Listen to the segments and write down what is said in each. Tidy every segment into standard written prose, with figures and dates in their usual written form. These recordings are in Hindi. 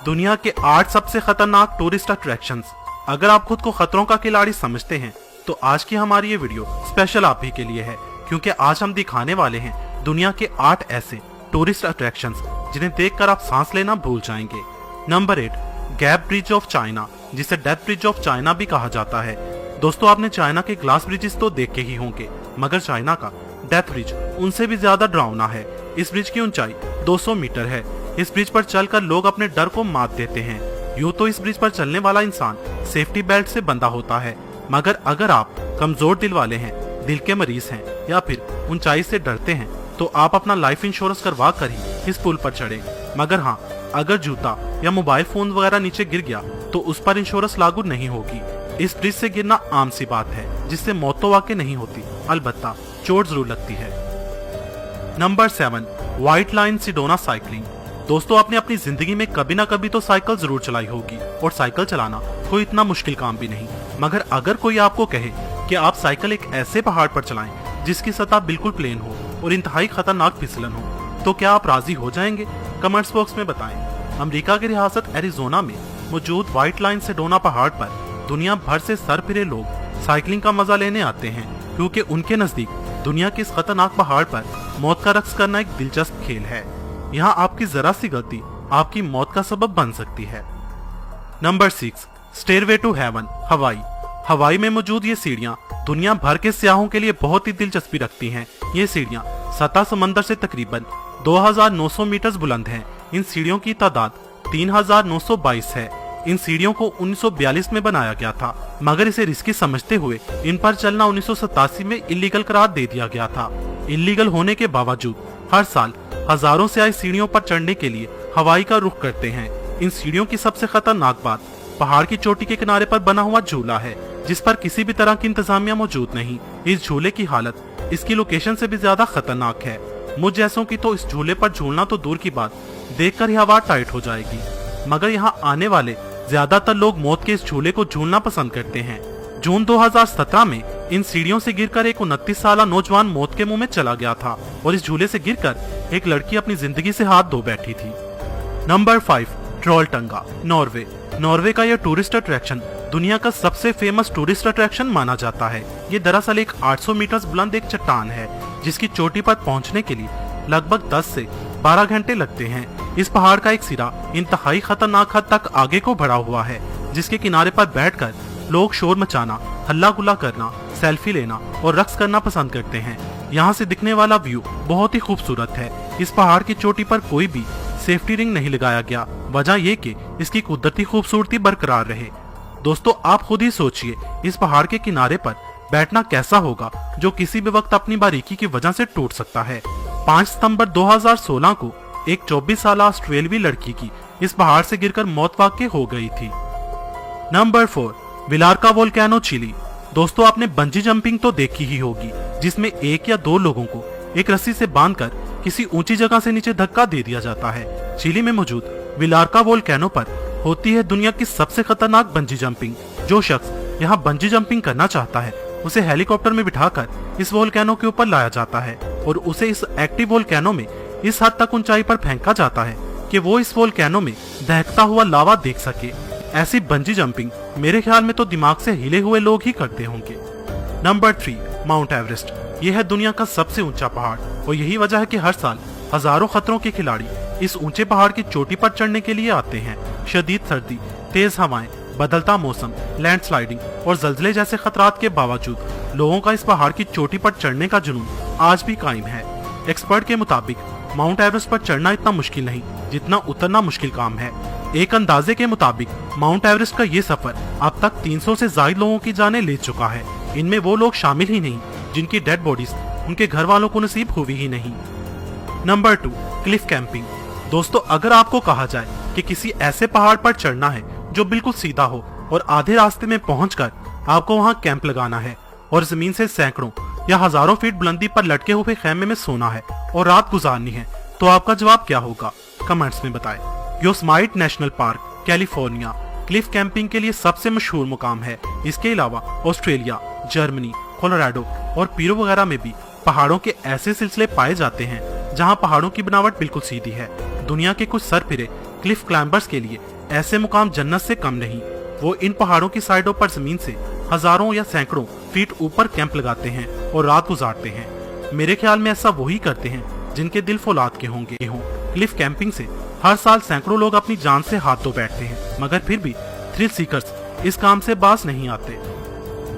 दुनिया के 8 सबसे खतरनाक टूरिस्ट अट्रैक्शंस। अगर आप खुद को खतरों का खिलाड़ी समझते हैं तो आज की हमारी ये वीडियो स्पेशल आप ही के लिए है, क्योंकि आज हम दिखाने वाले हैं दुनिया के 8 ऐसे टूरिस्ट अट्रैक्शंस जिन्हें देखकर आप सांस लेना भूल जाएंगे। Number 8, gap bridge of China, जिसे डेथ ब्रिज ऑफ चाइना भी कहा जाता है। दोस्तों, आपने चाइना के ग्लास ब्रिजेस तो देखे ही होंगे, मगर चाइना का डेथ ब्रिज उनसे भी ज्यादा डरावना है। इस ब्रिज की ऊंचाई 200 मीटर है। इस ब्रिज पर चलकर लोग अपने डर को मात देते हैं। यूं तो इस ब्रिज पर चलने वाला इंसान सेफ्टी बेल्ट से बंधा होता है, मगर अगर आप कमजोर दिल वाले हैं, दिल के मरीज हैं या फिर ऊंचाई से डरते हैं तो आप अपना लाइफ इंश्योरेंस करवा कर ही इस पुल पर चढ़े। मगर हाँ, अगर जूता या मोबाइल फोन वगैरह नीचे गिर गया तो उस पर इंश्योरेंस लागू नहीं होगी। इस ब्रिज से गिरना आम सी बात है, जिससे मौत तो वाकई नहीं होती, अलबत्ता चोट जरूर लगती है। Number 7, white line Sedona cycling. दोस्तों, आपने अपनी जिंदगी में कभी ना कभी तो साइकिल जरूर चलाई होगी, और साइकिल चलाना कोई इतना मुश्किल काम भी नहीं। मगर अगर कोई आपको कहे कि आप साइकिल एक ऐसे पहाड़ पर चलाएं जिसकी सतह बिल्कुल प्लेन हो और इंतहाई खतरनाक फिसलन हो, तो क्या आप राजी हो जाएंगे? कमेंट्स बॉक्स में बताएं। अमेरिका की रियासत एरिजोना में मौजूद व्हाइट लाइन सिडोना पहाड़ पर दुनिया भर से सर फिरे लोग साइकिलिंग का मजा लेने आते हैं, क्योंकि उनके नजदीक दुनिया के इस खतरनाक पहाड़ पर मौत का रक्स करना एक दिलचस्प खेल है। यहाँ आपकी जरा सी गलती आपकी मौत का सबब बन सकती है। नंबर 6, स्टेयरवे टू हेवन, हवाई। हवाई में मौजूद ये सीढ़ियां दुनिया भर के सियाहों के लिए बहुत ही दिलचस्पी रखती हैं। ये सीढ़ियां सतह समंदर से तकरीबन 2900 मीटर बुलंद हैं। इन सीढ़ियों की तादाद 3922 है। इन सीढ़ियों को 1942 में बनाया गया था, मगर इसे रिस्की समझते हुए इन पर चलना 1987 में इलीगल करार दे दिया गया था। इलीगल होने के बावजूद हर साल हजारों से आए सीढ़ियों पर चढ़ने के लिए हवाई का रुख करते हैं। इन सीढ़ियों की सबसे खतरनाक बात पहाड़ की चोटी के किनारे पर बना हुआ झूला है, जिस पर किसी भी तरह की इंतजामिया मौजूद नहीं। इस झूले की हालत इसकी लोकेशन से भी ज्यादा खतरनाक है। मुझ जैसों की तो इस झूले पर झूलना तो दूर की बात, देखकर ही हवा टाइट हो जाएगी। मगर यहाँ आने वाले ज्यादातर लोग मौत के इस झूले को झूलना पसंद करते हैं। जून 2017 में इन सीढ़ियों से गिरकर एक 29 साल नौजवान मौत के मुंह में चला गया था, और इस झूले से गिरकर एक लड़की अपनी जिंदगी से हाथ धो बैठी थी। Number 5, ट्रोलटंगा, Norway. नॉर्वे का यह टूरिस्ट अट्रैक्शन दुनिया का सबसे फेमस टूरिस्ट अट्रैक्शन माना जाता है। ये दरअसल एक 800 मीटर बुलंद एक चट्टान है, जिसकी चोटी पर पहुंचने के लिए लगभग 10 से 12 घंटे लगते हैं। इस पहाड़ का एक सिरा इंतहाई खतरनाक हद तक आगे को बढ़ा हुआ है, जिसके किनारे पर बैठकर लोग शोर मचाना, हल्ला गुल्ला करना, सेल्फी लेना और रक्स करना पसंद करते हैं। यहाँ से दिखने वाला व्यू बहुत ही खूबसूरत है। इस पहाड़ की चोटी पर कोई भी सेफ्टी रिंग नहीं लगाया गया, वजह ये कि इसकी कुदरती खूबसूरती बरकरार रहे। दोस्तों, आप खुद ही सोचिए, इस पहाड़ के किनारे पर बैठना कैसा होगा, जो किसी भी वक्त अपनी बारीकी की वजह से टूट सकता है। 5 सितंबर 2016 को एक 24 साल ऑस्ट्रेलियाई लड़की की इस पहाड़ से गिरकर मौत वाक़ई हो गई थी। Number 4, Villarrica volcano, Chile. दोस्तों, आपने बंजी जंपिंग तो देखी ही होगी, जिसमें 1 या 2 लोगों को एक रस्सी से बांधकर किसी ऊंची जगह से नीचे धक्का दे दिया जाता है। चिली में मौजूद विलार्का वोल्केनो पर होती है दुनिया की सबसे खतरनाक बंजी जंपिंग। जो शख्स यहाँ बंजी जंपिंग करना चाहता है, उसे हेलीकॉप्टर में बिठाकर इस वोल्केनो के ऊपर लाया जाता है और उसे इस एक्टिव वोल्केनो में इस हद तक ऊंचाई पर फेंका जाता है कि वो इस वोल्केनो में दहकता हुआ लावा देख सके। ऐसी बंजी जंपिंग मेरे ख्याल में तो दिमाग से हिले हुए लोग ही करते होंगे। Number 3, mount Everest. यह है दुनिया का सबसे ऊंचा पहाड़, और यही वजह है कि हर साल हजारों खतरों के खिलाड़ी इस ऊंचे पहाड़ की चोटी पर चढ़ने के लिए आते हैं। शदीद सर्दी, तेज हवाएं, बदलता मौसम, लैंडस्लाइडिंग और जल्जले जैसे खतरात के बावजूद लोगों का इस पहाड़ की चोटी पर चढ़ने का जुनून आज भी कायम है। एक्सपर्ट के मुताबिक माउंट एवरेस्ट पर चढ़ना इतना मुश्किल नहीं जितना उतरना मुश्किल काम है। एक अंदाजे के मुताबिक माउंट एवरेस्ट का ये सफर अब तक 300 से ज्यादा लोगों की जानें ले चुका है। इनमें वो लोग शामिल ही नहीं जिनकी डेड बॉडीज उनके घर वालों को नसीब हुई ही नहीं। Number 2, Cliff camping. दोस्तों, अगर आपको कहा जाए कि किसी ऐसे पहाड़ पर चढ़ना है जो बिल्कुल सीधा हो और आधे रास्ते में पहुंचकर आपको वहां कैंप लगाना है और जमीन से सैकड़ों या हजारों फीट बुलंदी पर लटके हुए खेमे में सोना है और रात गुजारनी है, तो आपका जवाब क्या होगा? कमेंट्स में बताएं। Yosemite national park, California, Cliff camping के लिए सबसे मशहूर मुकाम है। इसके अलावा ऑस्ट्रेलिया, जर्मनी, कोलोराडो और पीरो वगैरह में भी पहाड़ों के ऐसे सिलसिले पाए जाते हैं जहां पहाड़ों की बनावट बिल्कुल सीधी है। दुनिया के कुछ सरफिरे क्लिफ क्लाइंबर्स के लिए ऐसे मुकाम जन्नत से कम नहीं। वो इन पहाड़ों की साइडों पर जमीन से हजारों या सैकड़ों फीट ऊपर कैंप लगाते हैं और रात गुजारते हैं। मेरे ख्याल में ऐसा वही करते हैं जिनके दिल फौलाद के होंगे। क्लिफ कैंपिंग से हर साल सैकड़ों लोग अपनी जान से हाथ धो बैठते हैं, मगर फिर भी थ्रिल सीकर्स इस काम से बाज नहीं आते।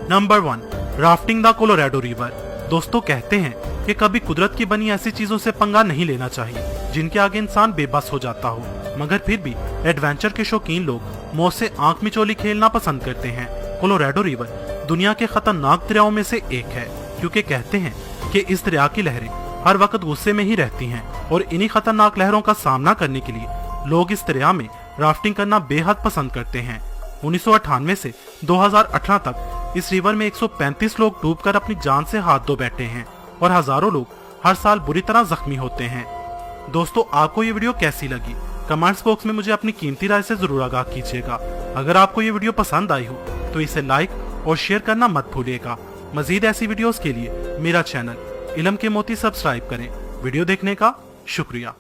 Number 1, rafting the Colorado river. दोस्तों, कहते हैं कि कभी कुदरत की बनी ऐसी चीजों से पंगा नहीं लेना चाहिए जिनके आगे इंसान बेबस हो जाता हो, मगर फिर भी एडवेंचर के शौकीन लोग मौत से आंख मिचोली खेलना पसंद करते हैं। कोलोराडो रिवर दुनिया के खतरनाक दरियाओं में से एक है, क्योंकि कहते हैं कि इस दरिया की लहरें हर वक्त गुस्से में ही रहती हैं और इन्हीं खतरनाक लहरों का सामना करने के लिए लोग इस दरिया में राफ्टिंग करना बेहद पसंद करते हैं। 1998 से 2018 तक इस रिवर में 135 लोग डूबकर अपनी जान से हाथ धो बैठे हैं और हजारों लोग हर साल बुरी तरह जख्मी होते हैं। दोस्तों, आपको ये वीडियो कैसी लगी? कमेंट्स बॉक्स में मुझे अपनी कीमती राय से जरूर आगाह कीजिएगा। अगर आपको ये वीडियो पसंद आई हो तो इसे लाइक और शेयर करना मत भूलिएगा। मजीद ऐसी वीडियोस के लिए मेरा चैनल इल्म के मोती सब्सक्राइब करें। वीडियो देखने का शुक्रिया।